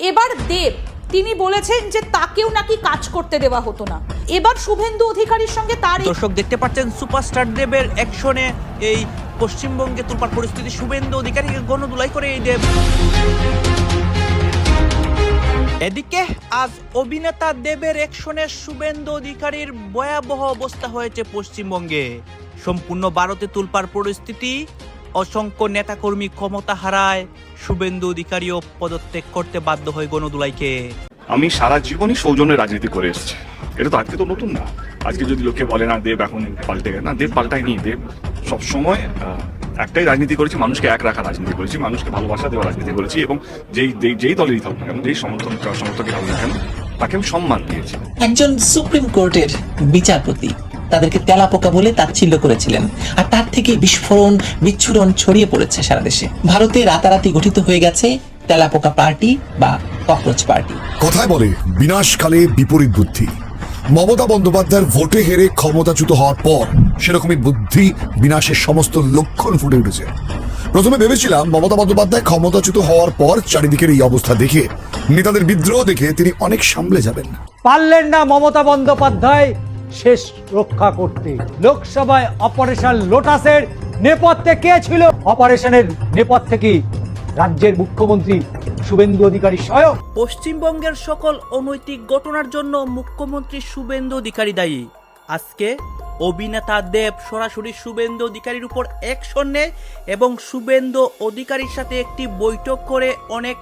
এবার দেব তিনি বলেছেন যে তাকেও নাকি কাজ করতে দেওয়া হতো না। এবার শুভেন্দু অধিকারীর সঙ্গে তার দর্শক দেখতে পাচ্ছেন সুপারস্টার দেবের অ্যাকশনে এই পশ্চিমবঙ্গে তুলপার পরিস্থিতি। শুভেন্দু অধিকারীকে গণধোলাই করে এই দেব। এদিকে আজ অভিনেতা দেবের অ্যাকশনে শুভেন্দু অধিকারীর ভয়াবহ অবস্থা হয়েছে পশ্চিমবঙ্গে। সম্পূর্ণ ভারতে তুলপার পরিস্থিতি, অসংখ্য নেতাকর্মী ক্ষমতা হারায়, শুভেন্দু অধিকারীও পদত্যাগ করতে বাধ্য হয় গণধোলাইকে। আমি সারা জীবনই সৌজন্যের রাজনীতি করে এসেছি, এটা তো আজকে তো নতুন না। আজকে যদি লোকে বলে না দেব এখন পাল্টে গেছে, না দেব পাল্টায়নি। দেব সবসময় একটাই রাজনীতি করেছি, মানুষকে এক রাখা রাজনীতি করেছি, মানুষকে ভালোবাসা দেওয়া রাজনীতি করেছি, এবং যেই দলেরই থাকুক না কেন, যেই সমর্থকই থাকুক না কেন, তাকে আমি সম্মান দিয়েছি। একজন সুপ্রিম কোর্টের বিচারপতি তাদেরকে তেলাপোকা বলে তাচ্ছিল্য করেছিলেন, আর তার থেকে বিস্ফোরণ বিচ্ছুরণ ছড়িয়ে পড়েছে সারা দেশে। ভারতে রাতারাতি গঠিত হয়ে গেছে তেলাপোকা পার্টি বা ককরোচ পার্টি। কথায় বলে বিনাশকালে বিপরীত বুদ্ধি। মমতা বন্দ্যোপাধ্যায়ের ভোটে হেরে ক্ষমতাচ্যুত হওয়ার পর সেরকমই বুদ্ধি বিনাশের সমস্ত লক্ষণ ফুটে উঠেছে। প্রথমে ভেবেছিলাম মমতা বন্দ্যোপাধ্যায় ক্ষমতাচ্যুত হওয়ার পর চারিদিকের এই অবস্থা দেখে, নেতাদের বিদ্রোহ দেখে তিনি অনেক সামলে যাবেন। পারলেন না মমতা বন্দ্যোপাধ্যায় শেষ রক্ষা করতে। লোকসভায় অপারেশন লোটাসের নেপথ্যে কে ছিল? অপারেশনের নেপথ্যে কি রাজ্যের মুখ্যমন্ত্রী শুভেন্দু অধিকারী স্বয়ং। পশ্চিমবঙ্গের সকল অনৈতিক ঘটনার জন্য মুখ্যমন্ত্রী শুভেন্দু অধিকারী দায়ী। আজকে অভিনেতা দেব সরাসরি শুভেন্দু অধিকারীর উপর অ্যাকশন নেয় এবং শুভেন্দু অধিকারীর সাথে একটি বৈঠক করে অনেক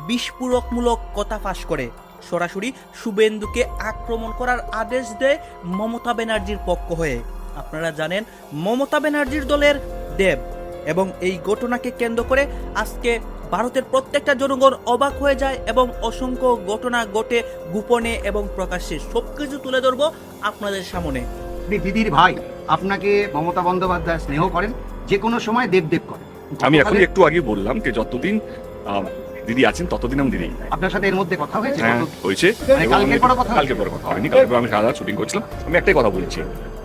বিস্ফোরকমূলক কথা ফাঁস করে সরাসরি শুভেন্দুকে আক্রমণ করার আদেশ দেয় মমতা ব্যানার্জির পক্ষ হয়ে। আপনারা জানেন মমতা ব্যানার্জির দলের দেব, এবং এই ঘটনাকে কেন্দ্র করে আজকে ভারতের প্রত্যেকটা জনগণ অবাক হয়ে যায় এবং অসংখ্য ঘটনা ঘটে গোপনে এবং প্রকাশ্যে। সবকিছু তুলে ধরবো আপনাদের সামনে। দিদির ভাই আপনাকে মমতা বন্দ্যোপাধ্যায় স্নেহ করেন, যে কোনো সময় দেব দেব করেন। আমি এখন একটু আগে বললাম যে যতদিন দিদি আছেন ততদিন আমি দিদি। আপনার সাথে এর মধ্যে কথা হয়েছে? হ্যাঁ হয়েছে, কালকের পরে কথা হয়নি। কালকে আমি সারা শুটিং করছিলাম। আমি একটাই কথা বলছি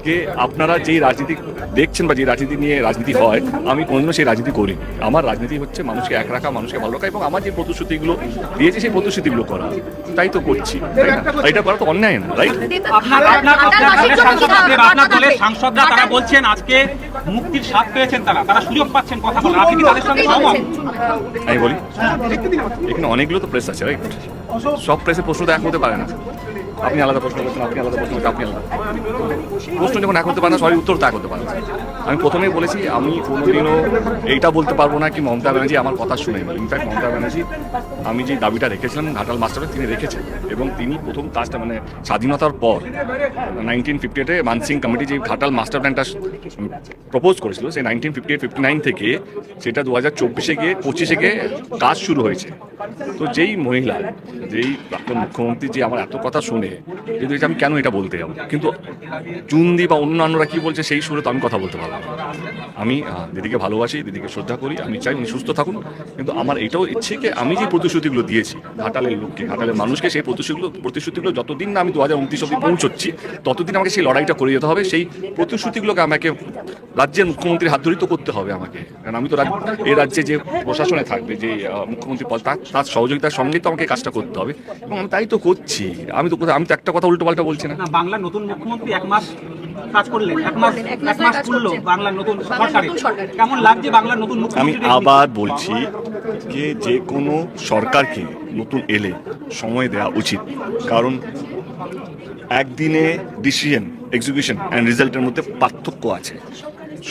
যে আপনারা যেই রাজনীতি দেখছেন বা যে রাজনীতি নিয়ে রাজনীতি হয়, আমি কোনোদিনও সেই রাজনীতি করিনি। আমার রাজনীতি হচ্ছে মানুষকে এক রাখা, মানুষকে ভালো রাখা, এবং আমার যে প্রতিশ্রুতিগুলো দিয়েছি সেই প্রতিশ্রুতিগুলো করা। তাই তো করছি, তাই না? এটা করা তো অন্যায় না, রাইট? আপনার দলের সাংসদরা তারা বলছেন আজকে মুক্তির স্বাদ পেয়েছেন, তারা সুযোগ পাচ্ছেন কথা বলার। আপনি কি তাদের সঙ্গে সহমত? আমি বলি, এখানে অনেকগুলো তো প্রেস আছে, রাইট? সব প্রেসে প্রশ্ন তো এক হতে পারে না। আপনি আলাদা প্রশ্ন করছেন, আপনি আলাদা প্রশ্ন করছেন, আপনি আলাদা প্রশ্ন যখন এক হতে পারে না, সবাই উত্তর তো এক হতে পারে না। আমি প্রথমেই বলেছি আমি কোনোদিনও এইটা বলতে পারবো না কি মমতা ব্যানার্জি আমার কথা শুনেন। ইনফ্যাক্ট মমতা ব্যানার্জি আমি যে দাবিটা রেখেছিলাম ঘাটাল মাস্টারে, তিনি রেখেছেন, এবং তিনি প্রথম কাজটা মানে স্বাধীনতার পর 1958-এ মানসিং কমিটি যে ঘাটাল মাস্টার প্ল্যানটা প্রপোজ করেছিল, সেই 1958-59 থেকে সেটা 2024-এ গিয়ে 25-এ গিয়ে কাজ শুরু হয়েছে। তো যেই মহিলা, যেই প্রাক্তন মুখ্যমন্ত্রী যে আমার এত কথা শুনে, কিন্তু আমি কেন এটা বলতে যাবো? কিন্তু চুন্দি বা অন্যান্যরা কি বলছে সেই সুরে তো আমি কথা বলতে পারবো। আমি দিদিকে ভালোবাসি, দিদিকে শ্রদ্ধা করি, আমি চাই উনি সুস্থ থাকুন। কিন্তু আমার এটাও ইচ্ছে কি আমি যে প্রতিশ্রুতিগুলো দিয়েছি ঘাটালের লোককে, ঘাটালের মানুষকে, সেই প্রতিশ্রুতিগুলো যতদিন না আমি 2029 অব্দি পৌঁছচ্ছি, ততদিন আমাকে সেই লড়াইটা করে যেতে হবে। সেই প্রতিশ্রুতিগুলোকে আমাকে রাজ্যের মুখ্যমন্ত্রীর হাত ধরেই তো করতে হবে আমাকে, কারণ আমি তো এই রাজ্যে যে প্রশাসনে থাকবে, যে মুখ্যমন্ত্রী পদ, তার সহযোগিতার সঙ্গেই তো আমাকে কাজটা করতে হবে, এবং আমি তাই তো করছি। আমি তো একটা কথা উল্টো পাল্টা বলছি না। বাংলার নতুন মুখ্যমন্ত্রী এক মাস কাজ করলেন, এক মাস করলো বাংলার নতুন সরকারে। কেমন লাগছে বাংলার নতুন মুখ্যমন্ত্রী? আমি আবার বলছি যে কোনো সরকারকে নতুন এলে সময় দেওয়া উচিত, কারণ একদিনে ডিসিশন, এক্সিকিউশন অ্যান্ড রেজাল্টের মধ্যে পার্থক্য আছে।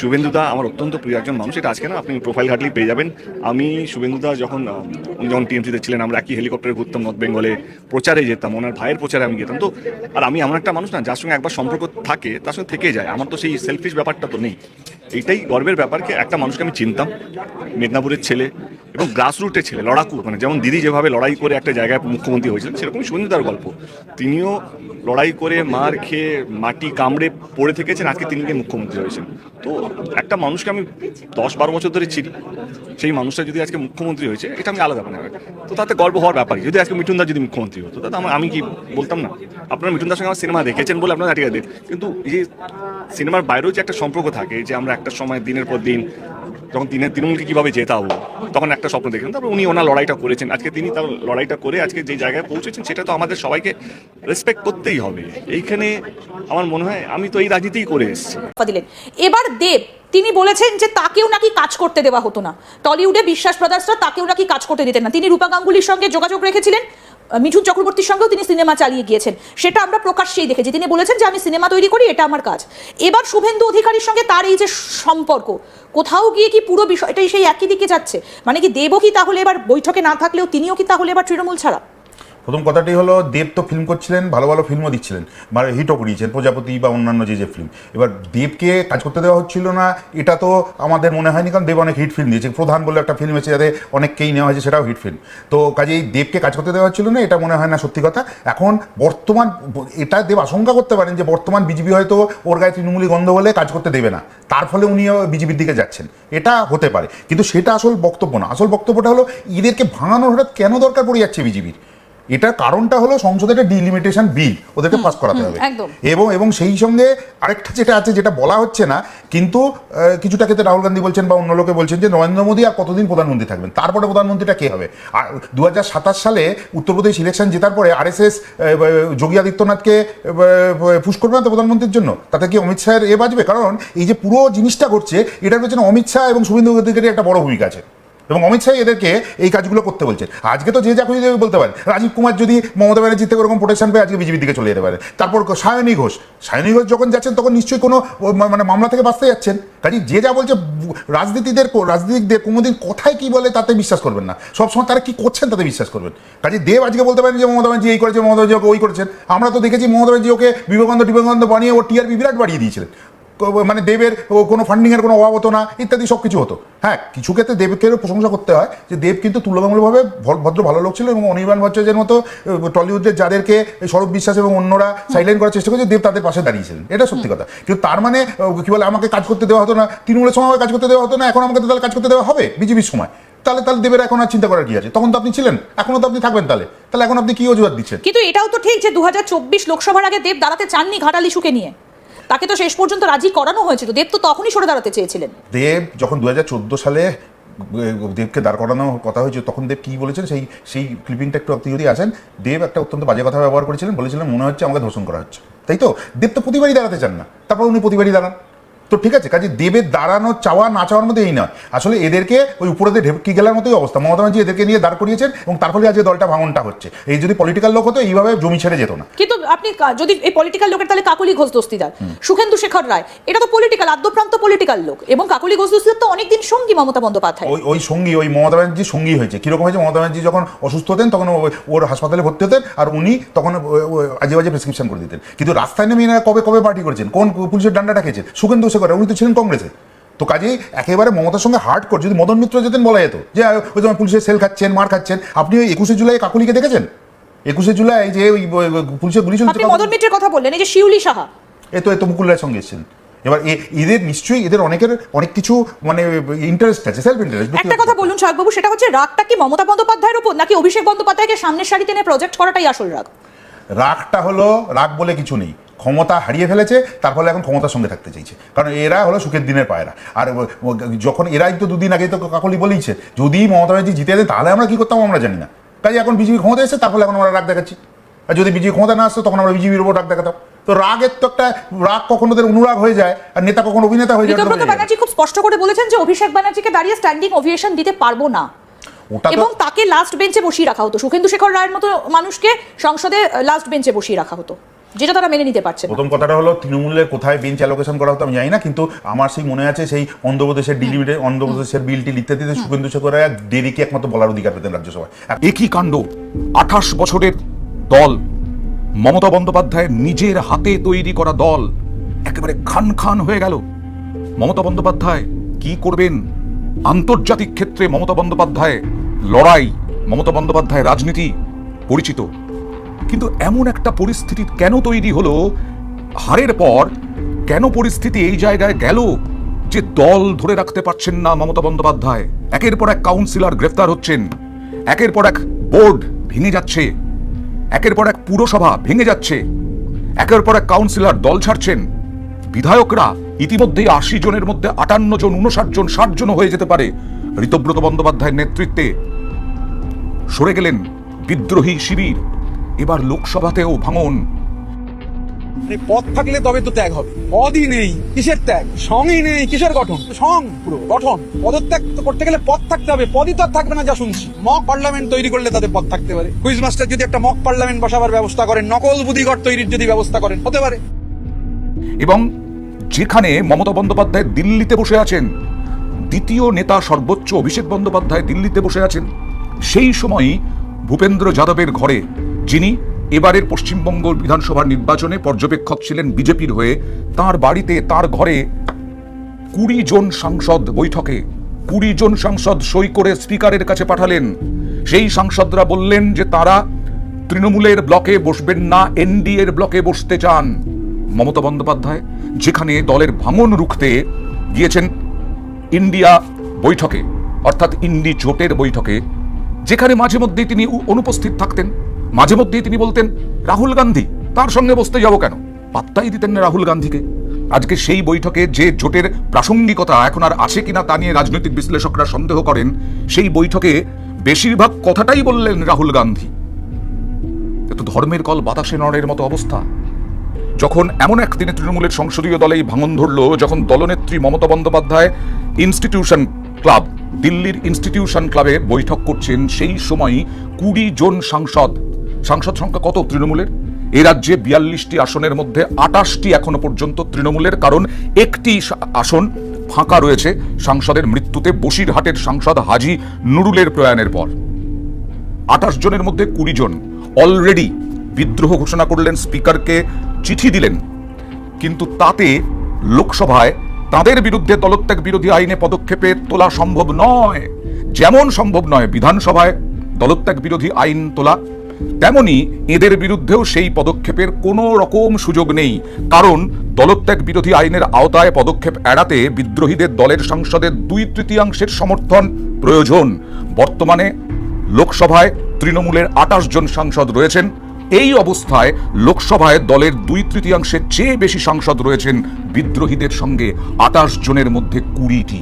শুভেন্দুদা আমার অত্যন্ত প্রিয় একজন মানুষ, এটা আজকে না, আপনি প্রোফাইল ঘাটলেই পেয়ে যাবেন। আমি শুভেন্দুদা যখন টিএমসিতে ছিলেন, আমরা একই হেলিকপ্টারে ঘুরতাম, নর্থ বেঙ্গলে প্রচারে যেতাম, ওনার ভাইয়ের প্রচারে আমি যেতাম। তো আর আমি এমন একটা মানুষ না, যার সঙ্গে একবার সম্পর্ক থাকে তার সঙ্গে থেকে যায়। আমার তো সেই সেলফিশ ব্যাপারটা তো নেই। এইটাই গর্বের ব্যাপারকে একটা মানুষকে আমি চিনতাম, মেদিনীপুরের ছেলে এবং গ্রাসরুটের ছেলে, লড়াকু, মানে যেমন দিদি যেভাবে লড়াই করে একটা জায়গায় মুখ্যমন্ত্রী হয়েছিলেন, সেরকমই শুভেন্দুদার গল্প। তিনিও লড়াই করে মার খেয়ে মাটি কামড়ে পড়ে থেকেছেন, আজকে তিনি মুখ্যমন্ত্রী হয়েছেন। তো একটা মানুষকে আমি 10-12 বছর ধরে চিনি, সেই মানুষটা যদি আজকে মুখ্যমন্ত্রী হয়েছে, এটা আমি আলাদা মানে, তো তাতে গর্ব হওয়ার ব্যাপারই। যদি আজকে মিঠুনদা যদি মুখ্যমন্ত্রী হতো, তাতে আমি কি বলতাম না? আপনারা মিঠুনদার সঙ্গে আমার সিনেমা দেখেছেন বলে আপনারা ঠিক আছে, কিন্তু এই যে সিনেমার বাইরেও যে একটা সম্পর্ক থাকে, যে আমরা একটা সময় দিনের পর দিন যখন তৃণমূলকে কিভাবে জেতাবো তখন একটা স্বপ্ন দেখলেন, তারপর উনি ওনার লড়াইটা করেছেন, আজকে তিনি তার লড়াইটা করে আজকে যে জায়গায় পৌঁছেছেন সেটা তো আমাদের সবাইকে রেসপেক্ট করতেই হবে। এইখানে আমার মনে হয় আমি তো এই রাজনীতিই করে এসেছি। দিলেন এবার দেব তিনি বলেছেন যে তাকেও নাকি কাজ করতে দেওয়া হতো না, টলিউডে বিশ্বাস ব্রাদার্সরা তাকেও নাকি কাজ করতে দিতেন না। তিনি রূপা গাঙ্গুলির সঙ্গে যোগাযোগ রেখেছিলেন, মিঠুন চক্রবর্তীর সঙ্গেও তিনি সিনেমা চালিয়ে গিয়েছেন, সেটা আমরা প্রকাশ্যেই দেখেছি। তিনি বলেছেন যে আমি সিনেমা তৈরি করি, এটা আমার কাজ। এবার শুভেন্দু অধিকারীর সঙ্গে তার এই যে সম্পর্ক, কোথাও গিয়ে কি পুরো বিষয়টাই সেই একই দিকে যাচ্ছে? মানে কি দেবও কি তাহলে এবার বৈঠকে না থাকলেও তিনিও কি তাহলে এবার তৃণমূল ছাড়া? প্রথম কথাটি হলো, দেব তো ফিল্ম করছিলেন, ভালো ভালো ফিল্মও দিচ্ছিলেন, মানে হিটও করিয়েছেন, প্রজাপতি বা অন্যান্য যে ফিল্ম। এবার দেবকে কাজ করতে দেওয়া হচ্ছিল না এটা তো আমাদের মনে হয়নি, কারণ দেব অনেক হিট ফিল্ম দিয়েছে। প্রধান বলে একটা ফিল্ম আছে যাতে অনেককেই নেওয়া হয়েছে, সেটাও হিট ফিল্ম। তো কাজেই দেবকে কাজ করতে দেওয়া হচ্ছিল না এটা মনে হয় না সত্যি কথা। এখন বর্তমান এটা দেব আশঙ্কা করতে পারেন যে বর্তমান বিজেপি হয়তো ওর গায়ে তৃণমূলী গন্ধ বলে কাজ করতে দেবে না, তার ফলে উনিও বিজেপির দিকে যাচ্ছেন, এটা হতে পারে। কিন্তু সেটা আসল বক্তব্য না। আসল বক্তব্যটা হলো এদেরকে ভাঙানোর হঠাৎ কেন দরকার পড়ে যাচ্ছে বিজেপির। এটার কারণটা হলো সংসদে একটা ডিলিমিটেশন বিল ওদেরকে পাস করাতে হবে, এবং সেই সঙ্গে আরেকটা যেটা আছে যেটা বলা হচ্ছে না, কিন্তু কিছুটা ক্ষেত্রে রাহুল গান্ধী বলছেন বা অন্য লোকে বলছেন যে নরেন্দ্র মোদী আর কতদিন প্রধানমন্ত্রী থাকবেন, তারপরে প্রধানমন্ত্রীটা কে হবে। আর 2027 সালে উত্তরপ্রদেশ ইলেকশন জেতার পরে RSS যোগী আদিত্যনাথকে পুশ করবে না তো প্রধানমন্ত্রীর জন্য, তাতে কি অমিত শাহের বাজবে? কারণ এই যে পুরো জিনিসটা ঘটছে এটার পেছনে অমিত শাহ এবং শুভেন্দু অধিকারীর একটা বড় ভূমিকা আছে, এবং অমিত শাহ এদেরকে এই কাজগুলো করতে বলছেন। আজকে তো যে যা খুঁজে দেবে বলতে পারেন, রাজীব কুমার যদি মমতা ব্যানার্জির থেকে ওরকম প্রোটেকশন পেয়ে আজকে বিজেপির দিকে চলে যেতে পারে। তারপর সায়নী ঘোষ যখন যাচ্ছেন তখন নিশ্চয়ই কোনো মানে মামলা থেকে বাঁচতে যাচ্ছেন। কাজে যে যা বলছে রাজনীতিকদের কোনোদিন কথায় কি বলে তাতে বিশ্বাস করবেন না, সবসময় তারা কি করছেন তাতে বিশ্বাস করবেন। কাজে দেব আজকে বলতে পারেন যে মমতা ব্যানার্জি এই করেছে, মমতা ব্যানার্জি ওকে ওই করেছেন। আমরা তো দেখেছি মমতা ব্যানার্জি ওকে বিবেকানন্দ বানিয়ে ওর TRP বিরাট বাড়িয়ে দিয়েছিলেন, মানে দেবের কোনো ফান্ডিংয়ের কোনো অভাব হতো না ইত্যাদি সব কিছু হতো। হ্যাঁ, কিছু ক্ষেত্রে দেবকেও প্রশংসা করতে হয় যে দেব কিন্তু তুলনামূলকভাবে ভদ্র ভালো লোক ছিল, এবং অনির্বাণ ভট্টাচার্যের মতো টলিউডের যাদেরকে স্বরূপ বিশ্বাস এবং অন্যরা সাইলেন্ট করার চেষ্টা করেছে, দেব তাদের পাশে দাঁড়িয়েছিলেন, এটা সত্যি কথা। কিন্তু তার মানে কি বলে আমাকে কাজ করতে দেওয়া হতো না, তৃণমূলের সময় কাজ করতে দেওয়া হতো না, এখন আমাকে তাহলে কাজ করতে দেওয়া হবে বিজেপির সময়? তাহলে দেবের এখন আর চিন্তা করার কি আছে? তখন তো আপনি ছিলেন, এখনো তো আপনি থাকবেন, তাহলে এখন আপনি কি অজুহাত দিচ্ছেন? কিন্তু এটাও তো ঠিক যে 2024 লোকসভার আগে দেব দাঁড়াতে চাননি ঘাটাল ইস্যুকে নিয়ে, তাকে তো শেষ পর্যন্ত রাজি করানো হয়েছিল। দেব তো তখনই সরে দাঁড়াতে চেয়েছিলেন। দেব যখন 2014 সালে দেবকে দাঁড় করানোর কথা হয়েছে তখন দেব কি বলেছেন সেই ক্লিপিংটা একটু আপনি যদি আসেন। দেব একটা অত্যন্ত বাজে কথা ব্যবহার করেছিলেন, বলেছিলেন মনে হচ্ছে আমাকে ধর্ষণ করা হচ্ছে, তাই তো? দেব তো প্রতিবারই দাঁড়াতে চান না, তারপর উনি প্রতিবারই দাঁড়ান। তো ঠিক আছে, কাজে দেবের দাঁড়ানো চাওয়া না চাওয়ার মধ্যে এই নয়, আসলে এদেরকে ওই উপরে ঢেপকি গেলার মতোই অবস্থা। মমতা ব্যানার্জি এদেরকে নিয়ে দাঁড় করিয়েছেন, এবং তার ফলে আজকে দলটা ভাঙনটা হচ্ছে। এই যদি পলিটিক্যাল লোক হতো এইভাবে জমি ছেড়ে যেত না। কিন্তু আপনি যদি এই পলিটিক্যাল লোকের তাহলে কাকলি ঘোষ দস্তিদার, সুখেন্দু শেখর রায়, এটা তো পলিটিক্যাল আদ্যপ্রান্ত পলিটিক্যাল লোক, এবং কাকলি ঘোষ দস্তিদার তো অনেকদিন সঙ্গী মমতা বন্দ্যোপাধ্যায়। ওই সঙ্গী ওই মমতা ব্যানার্জির সঙ্গী হয়েছে। কিরকম হয়েছে? মমতা ব্যানার্জি যখন অসুস্থ হতেন তখন ওর হাসপাতালে ভর্তি হতেন, আর উনি তখন আজে বাজে প্রেসক্রিপশন করে দিতেন। কিন্তু রাস্তায় নেমে এনারা কবে পার্টি করেছেন, কোন পুলিশের ডান্ডাটা খেয়েছেন? সুখেন্দু শেখর, উনি তো ছিলেন কংগ্রেসে। তো কাজেই একেবারে মমতার সঙ্গে হার্ড করে যদি মদন মিত্র যেতেন বলা যেত যে ওই যেমন পুলিশের সেল খাচ্ছেন, মার খাচ্ছেন। আপনি ওই 21শে জুলাই কাকুলিকে দেখেছেন? 21শে জুলাই যে ওই পুলিশের গুলি চলছে, মদন মিত্রের কথা বললেন, এই যে শিউলি সাহা এত মুকুল রায়ের সঙ্গে এসেছেন। এবার এদের নিশ্চয়ই এদের অনেক কিছু মানে ইন্টারেস্ট আছে, সেলফ ইন্টারেস্ট। একটা কথা বলুন শাহবাবু, সেটা হচ্ছে রাগটা কি মমতা বন্দ্যোপাধ্যায়ের উপর, নাকি অভিষেক বন্দ্যোপাধ্যায়কে সামনের সারিতে এনে প্রজেক্ট করাটাই আসল রাগ? রাগটা হলো, রাগ বলে কিছু নেই, ক্ষমতা হারিয়ে ফেলেছে, তার ফলে এখন ক্ষমতার সঙ্গে থাকতে চাইছে। কারণ এরা হলো সুখের দিনের পায়রা। আর যখন এরাই তো দুদিন আগে তো কাকলি বলেইছে যদি মমতা ব্যানার্জি জিতে দেয় তাহলে আমরা কি করতাম আমরা জানি না। কাজে এখন বিজেপি ক্ষমতা এসেছে, তার ফলে এখন আমরা রাগ দেখাচ্ছি। আর যদি বিজেপি ক্ষমতা না আসতো তখন আমরা বিজেপির উপর রাগ দেখাতাম। তো রাগের তো একটা রাগ কখনো ওদের অনুরাগ হয়ে যায়, আর নেতা কখনো অভিনেতা হয়ে যায়। ঋতব্রত ব্যানার্জি খুব স্পষ্ট করে বলেছেন যে অভিষেক ব্যানার্জিকে দাঁড়িয়ে স্ট্যান্ডিং ওভিয়েশন দিতে পারবো না, এবং তাকে লাস্ট বেঞ্চে বসিয়ে রাখা হতো। সুখেন্দু শেখর রায়ের মতো মানুষকে সংসদে লাস্ট বেঞ্চে বসিয়ে রাখা হতো, যেটা তারা মেনে নিতে পারছে না। প্রথম কথাটা হলো তৃণমূলের কোথায় বেঞ্চ অ্যালোকেশন করা হতো আমি জানি না, কিন্তু আমার সেই মনে আছে সেই অন্ধ্রপ্রদেশের বিলটি লিখতে দিতে শুভেন্দু শেখর রায় দেরিকে একমাত্র বলার অধিকার পেতেন রাজ্যসভায়। একই কাণ্ড 28 বছরের দল, মমতা বন্দ্যোপাধ্যায়ের নিজের হাতে তৈরি করা দল একেবারে খান হয়ে গেল। মমতা বন্দ্যোপাধ্যায় কি করবেন? আন্তর্জাতিক ক্ষেত্রে মমতা বন্দ্যোপাধ্যায় লড়াই, মমতা বন্দ্যোপাধ্যায় রাজনীতি পরিচিত, কিন্তু এমন একটা পরিস্থিতি কেন তৈরি হলো হারের পর? কেন পরিস্থিতি এই জায়গায় গেল যে দল ধরে রাখতে পারছেন না মমতা বন্দ্যোপাধ্যায়? একের পর এক কাউন্সিলর গ্রেফতার হচ্ছেন, একের পর এক বোর্ড ভেঙে যাচ্ছে, একের পর এক পুরসভা ভেঙে যাচ্ছে, একের পর এক কাউন্সিলর দল ছাড়ছেন, বিধায়করা ইতিমধ্যেই 80 জনের মধ্যে 58 জন, 59 জন, 60 জন হয়ে যেতে পারে। ঋতব্রত বন্দ্যোপাধ্যায়ের নেতৃত্বে সরে গেলেন বিদ্রোহী শিবির। এবার লোকসভাতেও ভাঙন। পদ থাকলে তবে তো ত্যাগ হবে, পদই নেই কিসের ত্যাগ, সঙ্গই নেই কিসের গঠন, সং পুরো গঠন। পদত্যাগ করতে গেলে পদ থাকতে হবে, পদই তো আর থাকবে না যা শুনছি। মক পার্লামেন্ট তৈরি করলে তাদের পদ থাকতে পারে। কুইজ মাস্টার যদি একটা মক পার্লামেন্ট বসাবার ব্যবস্থা করেন, নকল বুদ্ধিঘর তৈরির যদি ব্যবস্থা করেন, হতে পারে। এবং যেখানে মমতা বন্দ্যোপাধ্যায় দিল্লিতে বসে আছেন, দ্বিতীয় নেতা সর্বোচ্চ অভিষেক বন্দ্যোপাধ্যায় দিল্লিতে বসে আছেন, সেই সময়ই ভূপেন্দ্র যাদবের ঘরে, যিনি এবারের পশ্চিমবঙ্গ বিধানসভা নির্বাচনে পর্যবেক্ষক ছিলেন বিজেপির হয়ে, তার বাড়িতে, তার ঘরে 20 জন সাংসদ বৈঠকে, 20 জন সাংসদ সই করে স্পিকারের কাছে পাঠালেন। সেই সাংসদরা বললেন যে তারা তৃণমূলের ব্লকে বসবেন না, এনডিএর ব্লকে বসতে চান। মমতা বন্দ্যোপাধ্যায় যেখানে দলের ভাঙন রুখতে গিয়েছেন ইন্ডিয়া বৈঠকে, অর্থাৎ ইন্ডি জোটের বৈঠকে, যেখানে মাঝে মধ্যেই তিনি অনুপস্থিত থাকতেন, মাঝে মধ্যেই তিনি বলতেন রাহুল গান্ধী, তার সঙ্গে বসতে যাব কেন, পাত্তাই দিতেন না রাহুল গান্ধীকে। আজকে সেই বৈঠকে যে জোটের প্রাসঙ্গিকতা এখন আর আসে কিনা তা নিয়ে রাজনৈতিক বিশ্লেষকরা সন্দেহ করেন, সেই বৈঠকে বেশিরভাগ কথাটাই বললেন রাহুল গান্ধী। তো ধর্মের কল বাতাসে নড়ের মতো অবস্থা। যখন এমন একদিনে তৃণমূলের সংসদীয় দলেই ভাঙন ধরল, যখন দলনেত্রী মমতা বন্দ্যোপাধ্যায় ইনস্টিটিউশন ক্লাব, দিল্লির ইনস্টিটিউশন ক্লাবে বৈঠক করছেন, সেই সময়ই 20 জন সাংসদ সংখ্যা কত তৃণমূলের? এ রাজ্যে 42টি আসনের মধ্যে 28টি এখনো পর্যন্ত তৃণমূলের, কারণ একটি আসন ফাঁকা রয়েছে সাংসদের মৃত্যুতে, বসিরহাটের সাংসদ হাজী নুরুলের প্রয়াণের পর। 28 জনের মধ্যে 20 জন অলরেডি বিদ্রোহ ঘোষণা করলেন, স্পিকারকে চিঠি দিলেন, কিন্তু তাতে লোকসভায় তাদের বিরুদ্ধে দলত্যাগ বিরোধী আইনে পদক্ষেপে তোলা সম্ভব নয়। যেমন সম্ভব নয় বিধানসভায় দলত্যাগ বিরোধী আইন তোলা, তেমনি এদের বিরুদ্ধেও সেই পদক্ষেপের কোনো রকম সুযোগ নেই। কারণ দলত্যাগ বিরোধী আইনের আওতায় পদক্ষেপ এড়াতে বিদ্রোহীদের দলের সাংসদের 2/3 সমর্থন প্রয়োজন। বর্তমানে লোকসভায় তৃণমূলের 28 জন সাংসদ রয়েছেন। এই অবস্থায় লোকসভায় দলের 2/3 চেয়ে বেশি সাংসদ রয়েছেন বিদ্রোহীদের সঙ্গে, 28 জনের মধ্যে 20টি।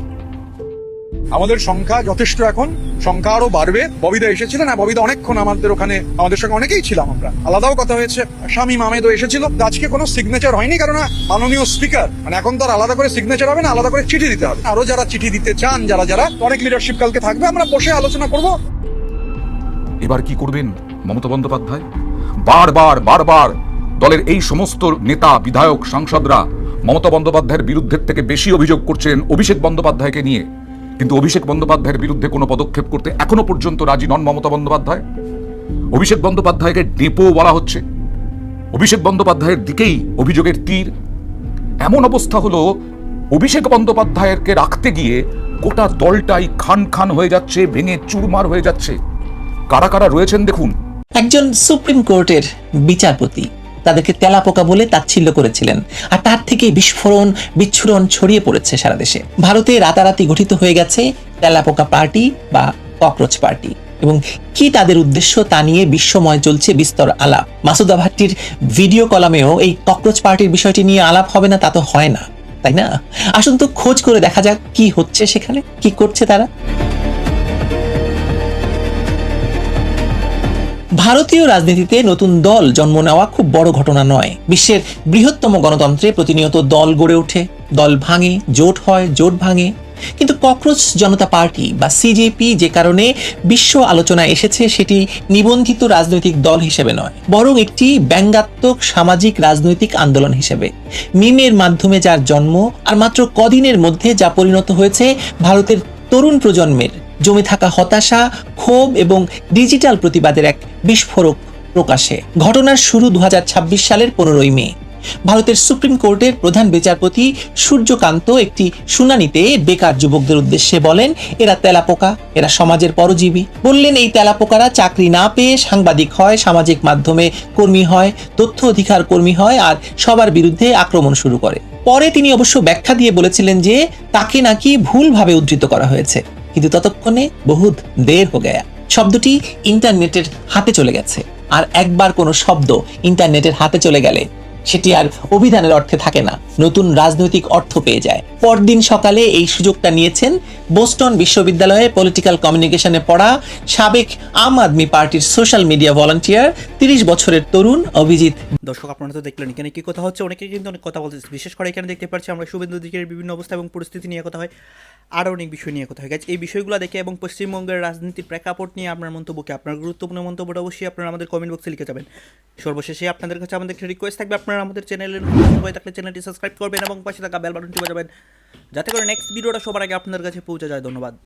আমাদের সংখ্যা যথেষ্ট, এখন সংখ্যা আরো বাড়বে। ববিদা এসেছিলেন, না ববিদা অনেকক্ষণ আমাদের ওখানে, আমাদের সঙ্গে অনেকেই ছিলাম আমরা, আলাদাও কথা হয়েছে। শামীম আহমেদও এসেছিল। আজকে কোনো সিগনেচার হয়নি, কারণ মাননীয় স্পিকার এখন তো আর আলাদা করে সিগনেচার হবে না, আলাদা করে চিঠি দিতে হবে। আরো যারা চিঠি দিতে চান, যারা অনেক লিডারশিপ কালকে থাকবে, আমরা বসে আলোচনা করব। এবার কি করবেন মমতা বন্দ্যোপাধ্যায়? বারবার দলের এই সমস্ত নেতা, বিধায়ক, সাংসদরা মমতা বন্দ্যোপাধ্যায়ের বিরুদ্ধের থেকে বেশি অভিযোগ করছেন অভিষেক বন্দ্যোপাধ্যায়কে নিয়ে, কিন্তু অভিষেক বন্দ্যোপাধ্যায়ের বিরুদ্ধে কোনো পদক্ষেপ করতে এখনো পর্যন্ত রাজি নন মমতা বন্দ্যোপাধ্যায়। অভিষেক বন্দ্যোপাধ্যায়কে ডেপো বলা হচ্ছে, অভিষেক বন্দ্যোপাধ্যায়ের দিকেই অভিযোগের তীর। এমন অবস্থা হলো অভিষেক বন্দ্যোপাধ্যায়কে রাখতে গিয়ে গোটা দলটাই খান হয়ে যাচ্ছে, ভেঙে চুরমার হয়ে যাচ্ছে। কারা কারা রয়েছেন দেখুন। একজন সুপ্রিম কোর্টের বিচারপতি তাদেরকে তেলাপোকা বলে তাচ্ছিল্য করেছিলেন, আর তার থেকে বিস্ফোরণ ছড়িয়ে পড়েছে সারা দেশে। ভারতে রাতারাতি গঠিত হয়ে গেছে তেলাপোকা পার্টি বা ককরোচ পার্টি, এবং কি তাদের উদ্দেশ্য তা নিয়ে বিশ্বময় চলছে বিস্তর আলাপ। মাসুদা ভাট্টির ভিডিও কলামেও এই ককরোচ পার্টির বিষয়টি নিয়ে আলাপ হবে না তা তো হয় না, তাই না? আসুন তো খোঁজ করে দেখা যাক কি হচ্ছে সেখানে, কি করছে তারা। ভারতীয় রাজনীতিতে নতুন দল জন্ম নেওয়া খুব বড় ঘটনা নয়। বিশ্বের বৃহত্তম গণতন্ত্রে প্রতিনিয়ত দল গড়ে ওঠে, দল ভাঙে, জোট হয়, জোট ভাঙে। কিন্তু ককরোচ জনতা পার্টি বা সিজেপি যে কারণে বিশ্ব আলোচনায় এসেছে, সেটি নিবন্ধিত রাজনৈতিক দল হিসেবে নয়, বরং একটি ব্যঙ্গাত্মক সামাজিক রাজনৈতিক আন্দোলন হিসেবে। মিমের মাধ্যমে যার জন্ম, আর মাত্র কদিনের মধ্যে যা পরিণত হয়েছে ভারতের তরুণ প্রজন্মের জমে থাকা হতাশা, ক্ষোভ এবং ডিজিটাল প্রতিবাদের এক বিস্ফোরক প্রকাশে। ঘটনার শুরু 2026 সালের 15ই মে। ভারতের সুপ্রিম কোর্টের প্রধান বিচারপতি সূর্যকান্ত একটি শুনানিতে বেকার যুবকদের উদ্দেশ্যে বলেন, এরা তেলাপোকা, এরা সমাজের পরজীবী। বললেন এই তেলাপোকারা চাকরি না পেয়ে সাংবাদিক হয়, সামাজিক মাধ্যমে কর্মী হয়, তথ্য অধিকার কর্মী হয়, আর সবার বিরুদ্ধে আক্রমণ শুরু করে। পরে তিনি অবশ্য ব্যাখ্যা দিয়ে বলেছিলেন যে তাকে নাকি ভুলভাবে উদ্ধৃত করা হয়েছে, কিন্তু ততক্ষণে বহুত দের হো গয়া। শব্দটি ইন্টারনেটের হাতে চলে গেছে, আর একবার কোনো শব্দ ইন্টারনেটের হাতে চলে গেলে সেটি আর অভিধানের অর্থে থাকে না। নতুন রাজনৈতিক অর্থ পেয়ে যায়। পরদিন সকালে এই সুযোগটা নিয়েছেন বোস্টন বিশ্ববিদ্যালয়ে পলিটিক্যাল কমিউনিকেশনে পড়া সাবেক আম আদমি পার্টির সোশ্যাল মিডিয়া ভলান্টিয়ার 30 বছরের তরুণ অভিজিৎ। দর্শক, আপনারা তো দেখলেন এখানে কি কথা হচ্ছে, অনেকে কিন্তু অনেক কথা বলতেছে। বিশেষ করে এখানে দেখতে পাচ্ছি আমরা শুভেন্দু অধিকারীর বিভিন্ন অবস্থা এবং পরিস্থিতি নিয়ে কথা হয়, আরও অনেক বিষয় নিয়ে কথা হয়। এই বিষয়গুলো দেখে এবং পশ্চিমবঙ্গের রাজনীতির প্রেক্ষাপট নিয়ে আপনার মন্তব্যকে, আপনার গুরুত্বপূর্ণ মন্তব্যটা অবশ্যই আপনারা আমাদের কমেন্ট বক্সে লিখে যাবেন। সর্বশেষে আপনাদের কাছে আমাদের একটা রিকোয়েস্ট থাকবে, আপনারা আমাদের চ্যানেলের হয়ে থাকলে চ্যানেলটি সাবস্ক্রাইব করবেন এবং পাশে থাকা বেল বাটনটি বাজাবেন, যাতে করে নেক্সট ভিডিওটা সবার আগে আপনাদের কাছে পৌঁছে যায়। ধন্যবাদ।